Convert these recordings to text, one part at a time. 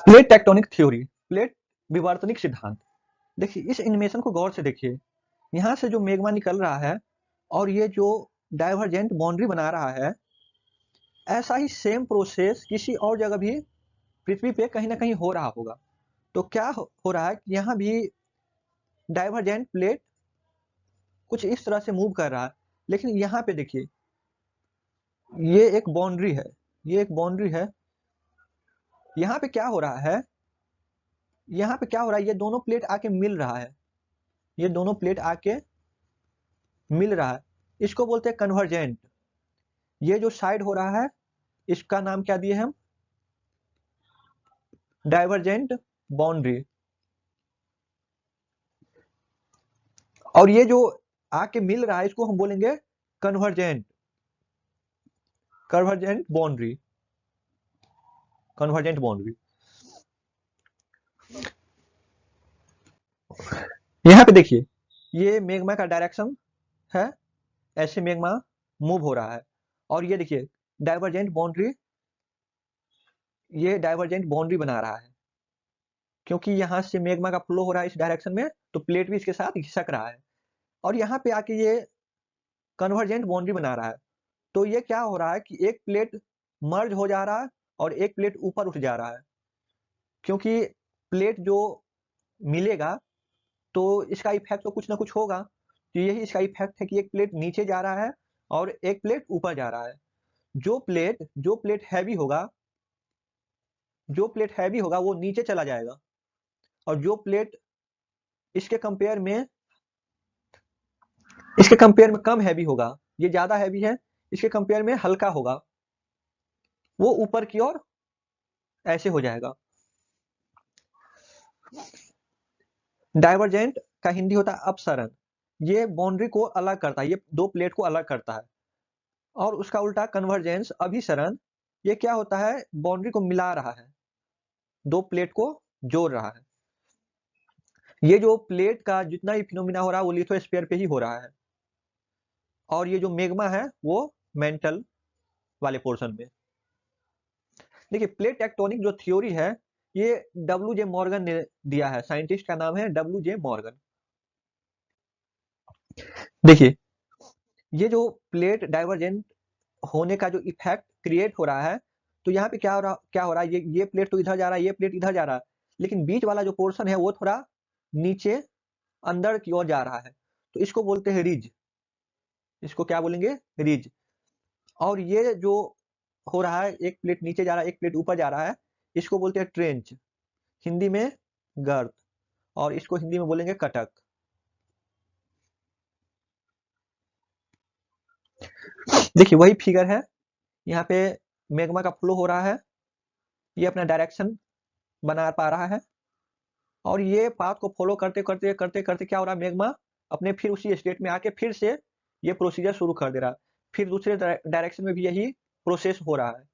Plate tectonic theory, plate विवर्तनिक सिद्धांत। देखिए इस एनिमेशन को गौर से देखिए, यहाँ से जो मेग्मा निकल रहा है और ये जो डाइवर्जेंट बाउंड्री बना रहा है, ऐसा ही सेम प्रोसेस किसी और जगह भी पृथ्वी पे कहीं ना कहीं हो रहा होगा। तो क्या हो रहा है कि यहाँ भी डाइवर्जेंट प्लेट कुछ इस तरह से मूव कर रहा है, लेकिन यहाँ पे देखिए ये एक बाउंड्री है, ये एक बाउंड्री है। यहाँ पे क्या हो रहा है, यहाँ पे क्या हो रहा है, ये दोनों प्लेट आके मिल रहा है, ये दोनों प्लेट आके मिल रहा है, इसको बोलते हैं कन्वर्जेंट। ये जो साइड हो रहा है इसका नाम क्या दिए हम, डाइवर्जेंट बाउंड्री। और ये जो आके मिल रहा है इसको हम बोलेंगे convergent, convergent boundary, convergent boundary. यहाँ पे देखिए ये मेग्मा का डायरेक्शन है, ऐसे मेग्मा मूव हो रहा है, और ये देखिए डाइवर्जेंट बाउंड्री, ये डाइवर्जेंट बाउंड्री बना रहा है, क्योंकि यहाँ से मेग्मा का फ्लो हो रहा है इस डायरेक्शन में, तो प्लेट भी इसके साथ खिसक रहा है, और यहाँ पे आके ये कन्वर्जेंट बाउंड्री बना रहा है। तो ये क्या हो रहा है कि एक प्लेट मर्ज हो जा रहा है और एक प्लेट ऊपर उठ जा रहा है, क्योंकि प्लेट जो मिलेगा तो इसका इफेक्ट तो कुछ ना कुछ होगा। तो यही इसका इफेक्ट है कि एक प्लेट नीचे जा रहा है और एक प्लेट ऊपर जा रहा है। जो प्लेट हैवी होगा, जो प्लेट हैवी होगा वो नीचे चला जाएगा, और जो प्लेट इसके कंपेयर में कम हैवी होगा, ये ज्यादा हैवी है, इसके कंपेयर में हल्का होगा, वो ऊपर की ओर ऐसे हो जाएगा। डाइवर्जेंट का हिंदी होता है अपसरण, ये बाउंड्री को अलग करता है, ये दो प्लेट को अलग करता है। और उसका उल्टा कन्वर्जेंस अभिसरण, ये क्या होता है, बाउंड्री को मिला रहा है, दो प्लेट को जोड़ रहा है। ये जो प्लेट का जितना भी फिनोमिना हो रहा है वो लिथोस्फीयर पे ही हो रहा है, और ये जो मेग्मा है वो मेंटल वाले पोर्शन में। देखिए प्लेट टेक्टोनिक जो थ्योरी है ये डब्ल्यू.जे. मॉर्गन ने दिया है, साइंटिस्ट का नाम है डब्ल्यू.जे. मॉर्गन। देखिए ये जो प्लेट डाइवर्जेंट होने का जो इफेक्ट क्रिएट हो रहा है, तो यहाँ पे क्या हो रहा है, ये प्लेट तो इधर जा रहा है, ये प्लेट इधर जा रहा है, लेकिन बीच वाला जो पोर्शन है वो थोड़ा नीचे अंदर की ओर जा रहा है, तो इसको बोलते हैं रिज, इसको क्या बोलेंगे, रिज। और ये जो हो रहा है, एक प्लेट नीचे जा रहा है एक प्लेट ऊपर जा रहा है, इसको बोलते हैं ट्रेंच, हिंदी में गर्त, और इसको हिंदी में बोलेंगे कटक। देखिए वही फिगर है, यहाँ पे मेग्मा का फ्लो हो रहा है, ये अपना डायरेक्शन बना पा रहा है, और ये पाथ को फॉलो करते करते करते करते क्या हो रहा है, मेग्मा अपने फिर उसी स्टेट में आके फिर से ये प्रोसीजर शुरू कर दे रहा है, फिर दूसरे डायरेक्शन में भी यही प्रोसेस हो रहा है,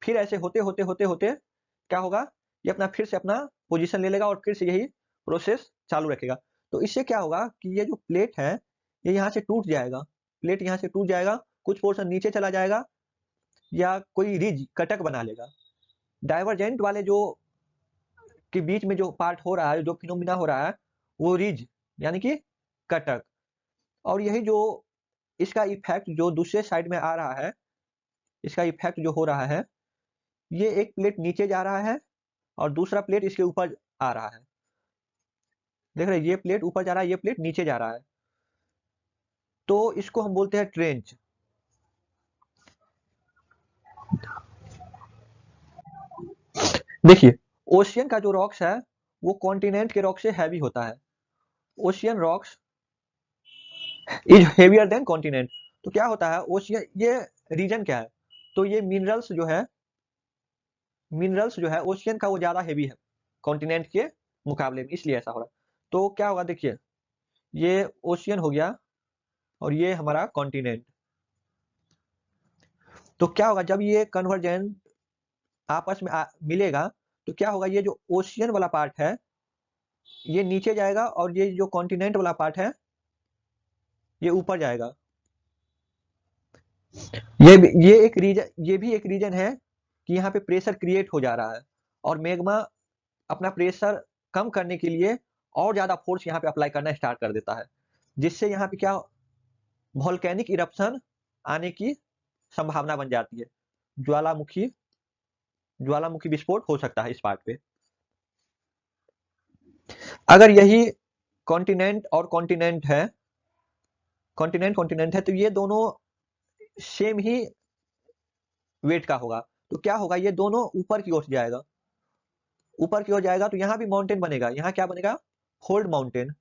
फिर ऐसे होते होते होते होते क्या होगा, ये अपना फिर से अपना पोजीशन ले लेगा और फिर से यही प्रोसेस चालू रखेगा। तो इससे क्या होगा कि ये जो प्लेट है ये यहाँ से टूट जाएगा, प्लेट यहाँ से टूट जाएगा, कुछ पोर्शन नीचे चला जाएगा या कोई रिज कटक बना लेगा। डाइवर्जेंट वाले जो के बीच में जो पार्ट हो रहा है, जो फिनोमिना हो रहा है वो रिज यानी कि कटक, और यही जो इसका इफेक्ट जो दूसरे साइड में आ रहा है, इसका इफेक्ट जो हो रहा है, ये एक प्लेट नीचे जा रहा है और दूसरा प्लेट इसके ऊपर आ रहा है, देख रहे हैं, ये प्लेट ऊपर जा रहा है, ये प्लेट नीचे जा रहा है, तो इसको हम बोलते हैं ट्रेंच। देखिए ओशियन का जो रॉक्स है वो कॉन्टिनेंट के रॉक से हैवी होता है, ocean rocks is heavier than continent. तो क्या होता है ओशियन, ये रीजन क्या है, तो ये मिनरल्स जो है ओशियन का वो ज्यादा हेवी है कॉन्टिनेंट के मुकाबले में, इसलिए ऐसा हो रहा है। तो क्या होगा, देखिए ये ओशियन हो गया और ये हमारा कॉन्टिनेंट, तो क्या होगा जब ये कन्वर्जेंट आपस में मिलेगा, तो क्या होगा, ये जो ओशियन वाला पार्ट है ये नीचे जाएगा और ये जो कॉन्टिनेंट वाला पार्ट है ये ऊपर जाएगा। ये भी एक रीजन है कि यहाँ पे प्रेशर क्रिएट हो जा रहा है, और मेग्मा अपना प्रेशर कम करने के लिए और ज्यादा फोर्स यहाँ पे अप्लाई करना स्टार्ट कर देता है, जिससे यहाँ पे क्या वोल्केनिक इरप्शन आने की संभावना बन जाती है। ज्वालामुखी ज्वालामुखी विस्फोट हो सकता है इस पार्ट पे। अगर यही कॉन्टिनेंट और कॉन्टिनेंट है, कॉन्टिनेंट है, तो ये दोनों सेम ही वेट का होगा, तो क्या होगा, ये दोनों ऊपर की ओर जाएगा, ऊपर की ओर जाएगा, तो यहाँ भी माउंटेन बनेगा। यहाँ क्या बनेगा, फोल्ड माउंटेन,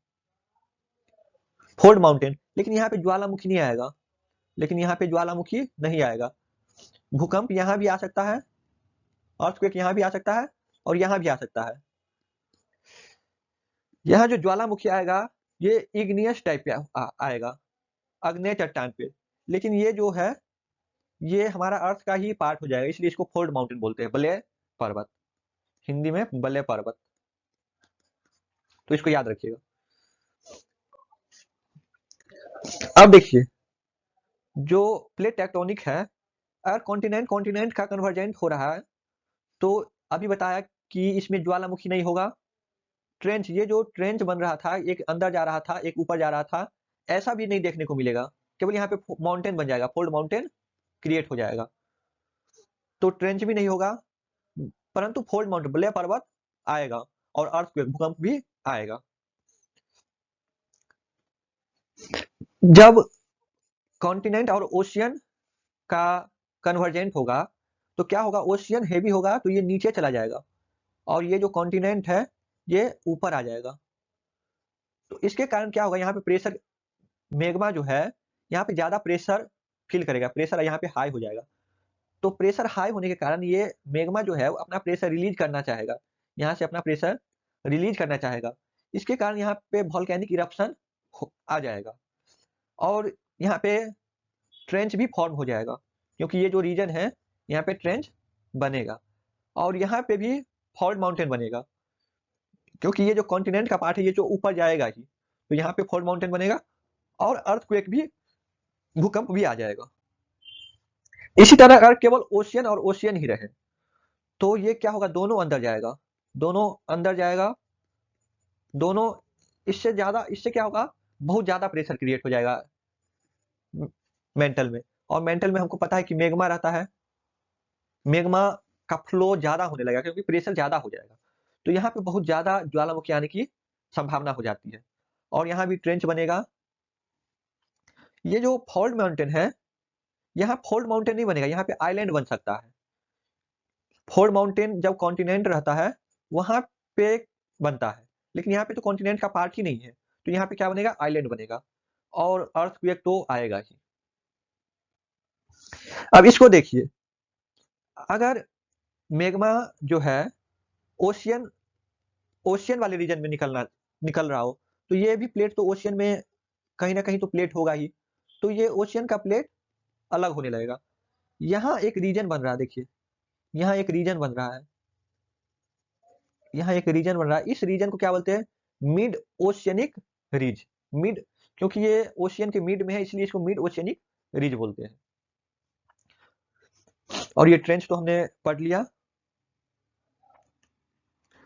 फोल्ड माउंटेन। लेकिन यहाँ पे ज्वालामुखी नहीं आएगा, लेकिन यहाँ पे ज्वालामुखी नहीं आएगा। भूकंप यहाँ भी आ सकता है, अर्थक्वेक यहाँ भी आ सकता है, और यहाँ भी आ सकता है। यहाँ जो ज्वालामुखी आएगा ये इग्नियस टाइप पे आएगा, अग्नेय चट्टान पे। लेकिन ये जो है ये हमारा अर्थ का ही पार्ट हो जाएगा, इसलिए इसको फोल्ड माउंटेन बोलते हैं, बलय पर्वत, हिंदी में बलय पर्वत। तो इसको याद रखिएगा। अब देखिए, जो प्लेट टेक्टोनिक है, अगर कॉन्टिनेंट कॉन्टिनेंट का कन्वर्जेंट हो रहा है, तो अभी बताया कि इसमें ज्वालामुखी नहीं होगा। ट्रेंच, ये जो ट्रेंच बन रहा था, एक अंदर जा रहा था, एक ऊपर जा रहा था, ऐसा भी नहीं देखने को मिलेगा। केवल यहाँ पे माउंटेन बन जाएगा, फोल्ड माउंटेन क्रिएट हो जाएगा। तो ट्रेंच भी नहीं होगा, परंतु फोल्ड माउंटेन बलय पर्वत आएगा, और अर्थक्वेक भूकंप भी आएगा। जब कॉन्टिनेंट और ओशियन का कन्वर्जेंट होगा, तो क्या होगा, ओशियन हेवी होगा तो ये नीचे चला जाएगा, और ये जो कॉन्टिनेंट है ये ऊपर आ जाएगा। तो इसके कारण क्या होगा, यहाँ पे प्रेशर, मेग्मा जो है यहाँ पे ज्यादा प्रेशर फील करेगा, प्रेशर यहाँ पे हाई हो जाएगा। तो प्रेशर हाई होने के कारण ये मेग्मा जो है वो अपना प्रेशर रिलीज करना चाहेगा, यहाँ से अपना प्रेशर रिलीज करना चाहेगा। इसके कारण यहाँ पे वोल्केनिक इरप्शन आ जाएगा, और यहाँ पे ट्रेंच भी फॉर्म हो जाएगा, क्योंकि ये जो रीजन है यहाँ पे ट्रेंच बनेगा, और यहाँ पे भी फॉल्ट माउंटेन बनेगा, क्योंकि ये जो कॉन्टिनेंट का पार्ट है ये जो ऊपर जाएगा ही, तो यहाँ पे फॉल्ट माउंटेन बनेगा, और अर्थक्वेक भी, भूकंप भी आ जाएगा। इसी तरह अगर केवल ओशियन और ओशियन ही रहे, तो ये क्या होगा, दोनों अंदर जाएगा, दोनों अंदर जाएगा, दोनों, इससे ज्यादा, इससे क्या होगा, बहुत ज्यादा प्रेशर क्रिएट हो जाएगा मेंटल में। और मेंटल में हमको पता है कि मेग्मा रहता है, मेग्मा का फ्लो ज्यादा होने लगेगा क्योंकि प्रेशर ज्यादा हो जाएगा, तो यहाँ पे बहुत ज्यादा ज्वालामुखी आने की संभावना हो जाती है, और यहाँ भी ट्रेंच बनेगा। ये जो फॉल्ट माउंटेन है, यहाँ फॉल्ट माउंटेन नहीं बनेगा, यहाँ पे आइलैंड बन सकता है। फॉल्ट माउंटेन जब कॉन्टिनेंट रहता है वहां पे बनता है, लेकिन यहाँ पे तो कॉन्टिनेंट का पार्ट ही नहीं है, तो यहाँ पे क्या बनेगा, आइलैंड बनेगा, और अर्थक्वेक तो आएगा ही। अब इसको देखिए, अगर मेग्मा जो है ओशियन, ओशियन वाले रीजन में निकल रहा हो, तो ये भी प्लेट तो ओशियन में कहीं ना कहीं तो प्लेट होगा ही, तो ये ओशियन का प्लेट अलग होने लगेगा। यहाँ एक रीजन बन रहा है, देखिए यहाँ एक रीजन बन रहा है, यहाँ एक रीजन बन रहा है, इस रीजन को क्या बोलते हैं, मिड ओशियनिक रीज। मिड, क्योंकि ये ओशियन के मिड में है इसलिए इसको मिड ओशियनिक रीज बोलते हैं। और ये ट्रेंच तो हमने पढ़ लिया।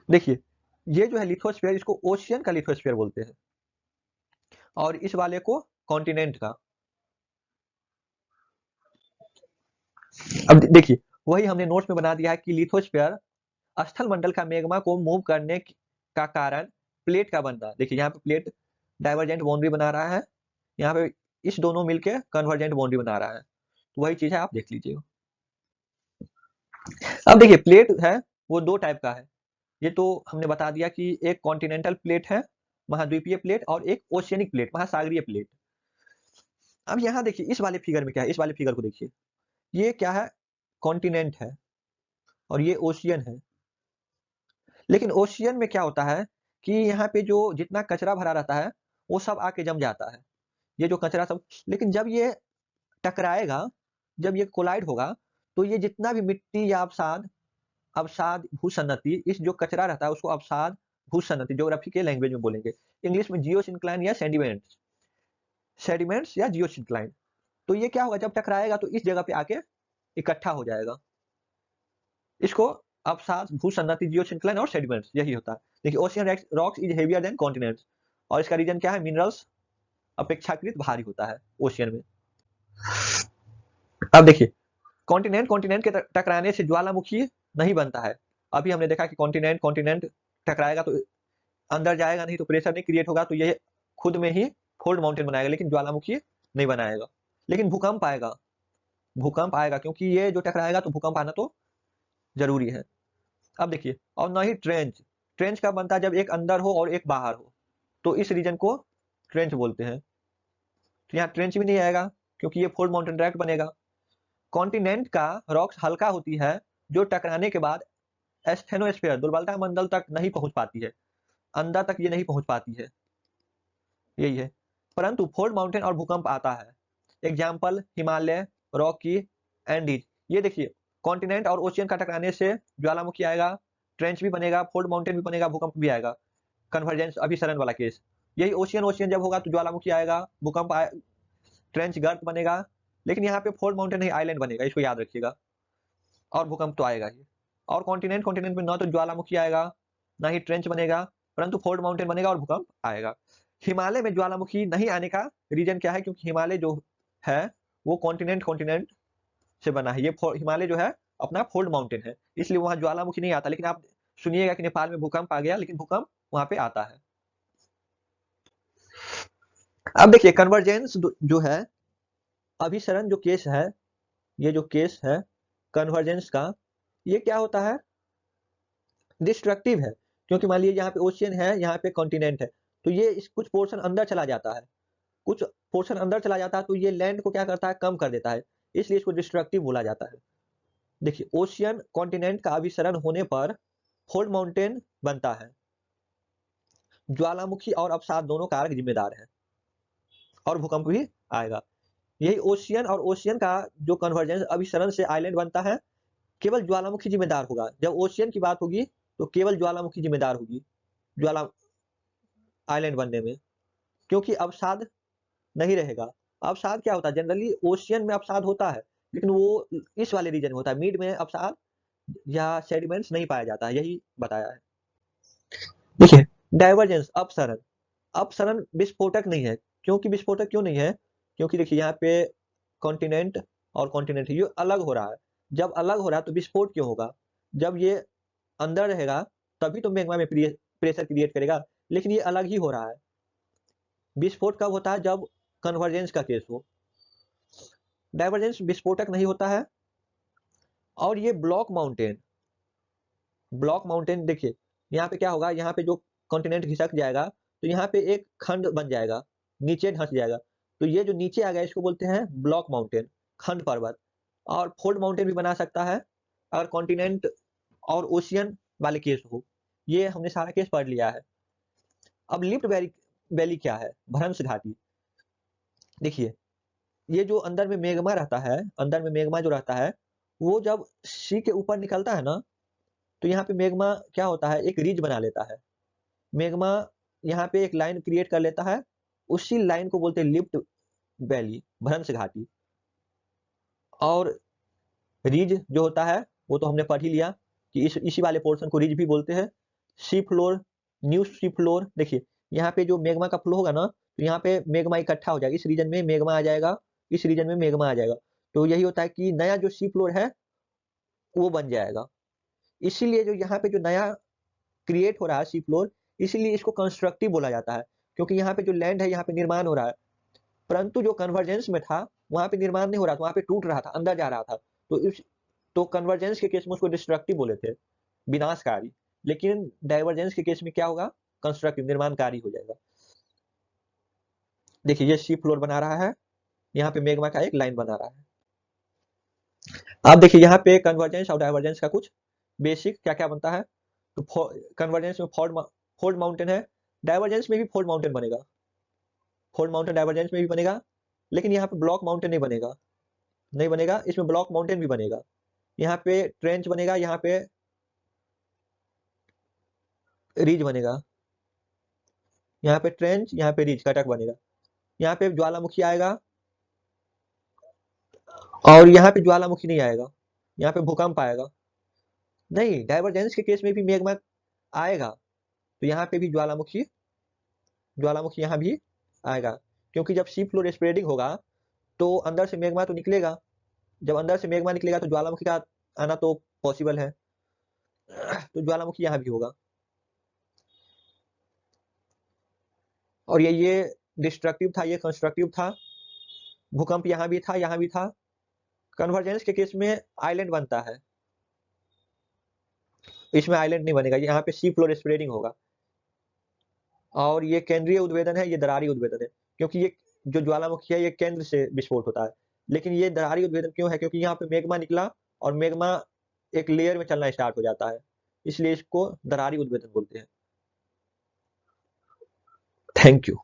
देखिए ये जो है लिथोस्फीयर, इसको ओशियन का लिथोस्फीयर बोलते हैं, और इस वाले को कॉन्टिनेंट का। अब देखिए वही हमने नोट्स में बना दिया है कि लिथोस्फीयर स्थल मंडल का मेग्मा को मूव करने का कारण प्लेट का बनना। देखिए यहाँ पे प्लेट डाइवर्जेंट बाउंड्री बना रहा है, यहाँ पे इस दोनों मिलके कन्वर्जेंट बाउंड्री बना रहा है, तो वही चीज है, आप देख लीजिएगा। अब देखिए प्लेट है वो दो टाइप का है, ये तो हमने बता दिया कि एक कॉन्टिनेंटल प्लेट है, महाद्वीपीय प्लेट, और एक ओशियनिक प्लेट, महासागरीय प्लेट। अब यहाँ देखिए इस वाले फिगर में क्या है, इस वाले फिगर को देखिए, ये क्या है, कॉन्टिनेंट है, और ये ओशियन है। लेकिन ओशियन में क्या होता है कि यहाँ पे जो जितना कचरा भरा रहता है वो सब आके जम जाता है, ये जो कचरा सब, लेकिन जब ये टकराएगा, जब ये कोलाइड होगा, तो ये जितना भी मिट्टी या अवसाद, अवसाद भूसन्नति, इस जो कचरा रहता है उसको अवसाद भूसन्नति ज्योग्राफी के लैंग्वेज में बोलेंगे, इंग्लिश में जियोसिंक्लाइन या सेडिमेंट्स, सेडिमेंट्स या जियोसिंक्लाइन। तो ये क्या होगा, जब टकराएगा तो इस जगह पे आके इकट्ठा हो जाएगा, इसको अवसाद, भूसन्नति, जियोसिंक्लाइन और सेडिमेंट्स, यही होता है। देखिए ocean rocks is heavier than continents, और इसका रीजन क्या है, मिनरल्स अपेक्षाकृत भारी होता है ओशियन में। अब देखिए कॉन्टिनेंट कॉन्टिनेंट के टकराने से ज्वालामुखी नहीं बनता है। अभी हमने देखा कि कॉन्टिनेंट कॉन्टिनेंट टकराएगा तो अंदर जाएगा नहीं, तो प्रेशर नहीं क्रिएट होगा, तो ये खुद में ही फोल्ड माउंटेन बनाएगा, लेकिन ज्वालामुखी नहीं बनाएगा। लेकिन भूकंप आएगा, भूकंप आएगा, क्योंकि ये जो टकराएगा तो भूकंप आना तो जरूरी है। अब देखिए, और न ही ट्रेंच, ट्रेंच कब बनता है, जब एक अंदर हो और एक बाहर हो, तो इस रीजन को ट्रेंच बोलते हैं। तो यहाँ ट्रेंच भी नहीं आएगा, क्योंकि ये फोल्ड माउंटेन डायरेक्ट बनेगा। कॉन्टिनेंट का रॉक्स हल्का होती है, जो टकराने के बाद एस्थेनोस्फीयर दुर्बलता मंडल तक नहीं पहुंच पाती है, अंदर तक ये नहीं पहुंच पाती है, यही है। परंतु फोल्ड माउंटेन और भूकंप आता है। Example Himalaya, Rocky, Andes. ये देखिए कॉन्टिनेंट और ओशियन का टकराने से ज्वालामुखी आएगा, ट्रेंच भी बनेगा, फोल्ड माउंटेन भी बनेगा, भूकंप भी आएगा। कन्वर्जेंस अभिसरण वाला केस, यही ओशियन ओशियन जब होगा तो ज्वालामुखी आएगा, भूकंप ट्रेंच गर्त बनेगा, लेकिन यहाँ पे फोल्ड माउंटेन नहीं आइलैंड बनेगा, इसको याद रखिएगा, और भूकंप तो आएगा ही। और कॉन्टिनेंट कॉन्टिनेंट में ना तो ज्वालामुखी आएगा, ना ही ट्रेंच बनेगा, परंतु फोल्ड माउंटेन बनेगा और भूकंप आएगा। हिमालय में ज्वालामुखी नहीं आने का रीजन क्या है, क्योंकि हिमालय जो है वो कॉन्टिनेंट कॉन्टिनेंट से बना है। ये हिमालय जो है अपना फोल्ड माउंटेन है, इसलिए वहां ज्वालामुखी नहीं आता। लेकिन आप सुनिएगा कि नेपाल में भूकंप आ गया, लेकिन भूकंप वहां पे आता है। अब देखिए कन्वर्जेंस जो है, अभिसरण जो केस है, ये जो केस है कन्वर्जेंस का, ये क्या होता है, डिस्ट्रक्टिव है। क्योंकि मान लीजिए यहाँ पे ओशियन है, यहाँ पे कॉन्टिनेंट है, तो ये कुछ पोर्शन अंदर चला जाता है, कुछ पोर्शन अंदर चला जाता है, तो ये लैंड को क्या करता है, कम कर देता है, इसलिए इसको डिस्ट्रक्टिव बोला जाता है। देखिए ओशियन कॉन्टिनेंट का अभिसरण होने पर फोल्ड माउंटेन बनता है, ज्वालामुखी और अवसाद दोनों कारक जिम्मेदार हैं, और भूकंप भी आएगा। यही ओशियन और ओशियन का जो कन्वर्जेंस अभिसरण से आइलैंड बनता है, केवल ज्वालामुखी जिम्मेदार होगा। जब ओशियन की बात होगी तो केवल ज्वालामुखी जिम्मेदार होगी ज्वाला आइलैंड बनने में, क्योंकि अवसाद नहीं रहेगा। अवसाद क्या होता है, जनरली ओशियन में अवसाद होता है, लेकिन वो इस वाले रीजन में होता है, मिड में अवसाद या सेडिमेंट्स नहीं पाया जाता है, यही बताया है। देखिए डाइवर्जेंस अपसरण, अपसरण विस्फोटक नहीं है। क्योंकि विस्फोटक क्यों नहीं है, क्योंकि देखिए यहाँ पे कॉन्टिनेंट और कॉन्टिनेंट ये अलग हो रहा है। जब अलग हो रहा है तो विस्फोट क्यों होगा, जब ये अंदर रहेगा तभी तो मैग्मा में प्रेशर क्रिएट करेगा, लेकिन ये अलग ही हो रहा है। विस्फोट कब होता है, जब कन्वर्जेंस का केस हो। डाइवर्जेंस विस्फोटक नहीं होता है। और ये ब्लॉक माउंटेन, ब्लॉक माउंटेन देखिए यहाँ पे क्या होगा, यहाँ पे जो कॉन्टिनेंट खिसक जाएगा तो यहाँ पे एक खंड बन जाएगा, नीचे धंस जाएगा, तो ये जो नीचे आ गया इसको बोलते हैं ब्लॉक माउंटेन, खंड पर्वत। और फोल्ड माउंटेन भी बना सकता है अगर कॉन्टिनेंट और ओशियन वाले केस हो। ये हमने सारा केस पढ़ लिया है। अब लिफ्ट वैली क्या है, भ्रंश घाटी। देखिए ये जो अंदर में मेगमा रहता है, अंदर में मेगमा जो रहता है, वो जब सी के ऊपर निकलता है ना, तो यहाँ पे मेगमा क्या होता है, एक रिज बना लेता है। मेगमा यहाँ पे एक लाइन क्रिएट कर लेता है, उसी लाइन को बोलते हैं लिफ्ट वैली, भ्रंश घाटी। और रिज जो होता है वो तो हमने पढ़ ही लिया कि इसी वाले पोर्शन को रिज भी बोलते हैं। Sea floor, new sea floor. देखिए यहाँ पे जो मेगमा का फ्लो होगा ना, तो यहाँ पे मेगमा इकट्ठा हो जाएगा, इस रीजन में मेगमा आ जाएगा, इस रीजन में मेगमा आ जाएगा, तो यही होता है कि नया जो सी फ्लोर है वो बन जाएगा। इसीलिए जो यहाँ पे जो नया क्रिएट हो रहा है सी फ्लोर, इसीलिए इसको कंस्ट्रक्टिव बोला जाता है, क्योंकि यहाँ पे जो लैंड है यहाँ पे निर्माण हो रहा है। परंतु जो कन्वर्जेंस में था वहां पे निर्माण नहीं हो रहा था, वहां पे टूट रहा था, अंदर जा रहा था, तो कन्वर्जेंस के केस में उसको डिस्ट्रक्टिव बोले थे, विनाशकारी। लेकिन डाइवर्जेंस के केस में क्या होगा, कंस्ट्रक्टिव, निर्माणकारी हो जाएगा। देखिए ये सी फ्लोर बना रहा है, यहाँ पे मेगमा का एक लाइन बना रहा है। अब देखिए यहाँ पे कन्वर्जेंस और डाइवर्जेंस का कुछ बेसिक क्या क्या बनता है। तो कन्वर्जेंस में फोल्ड माउंटेन है, डाइवर्जेंस में भी फोल्ड माउंटेन बनेगा, फोल्ड माउंटेन डाइवर्जेंस में भी बनेगा, लेकिन यहाँ पे ब्लॉक माउंटेन नहीं बनेगा, नहीं बनेगा। इसमें ब्लॉक माउंटेन भी बनेगा, यहाँ पे ट्रेंच बनेगा, यहाँ पे रिज बनेगा, यहाँ पे ट्रेंच, यहाँ पे रिज कटक बनेगा। यहाँ पे ज्वालामुखी आएगा और यहाँ पे ज्वालामुखी नहीं आएगा, यहाँ पे भूकंप आएगा। नहीं, डाइवर्जेंस के केस में भी मैग्मा आएगा, तो यहाँ पे भी ज्वालामुखी यहाँ भी आएगा, क्योंकि जब सी फ्लोर स्प्रेडिंग होगा तो अंदर से मैग्मा तो निकलेगा, जब अंदर से मैग्मा निकलेगा तो ज्वालामुखी का आना तो पॉसिबल है, तो ज्वालामुखी यहाँ भी होगा। और ये डिस्ट्रक्टिव था, ये कंस्ट्रक्टिव था, भूकंप यहाँ भी था। कन्वर्जेंस के केस में आइलैंड बनता है, इसमें आइलैंड नहीं बनेगा, यहाँ पे सी फ्लोर स्प्रेडिंग होगा। और ये केंद्रीय उद्भेदन है, ये दरारी उद्भेदन है, क्योंकि ये जो ज्वालामुखी है ये केंद्र से विस्फोट होता है, लेकिन ये दरारी उद्भेदन क्यों है, क्योंकि यहाँ पे मैग्मा निकला और मैग्मा एक लेयर में चलना स्टार्ट हो जाता है, इसलिए इसको दरारी उद्भेदन बोलते हैं। Thank you.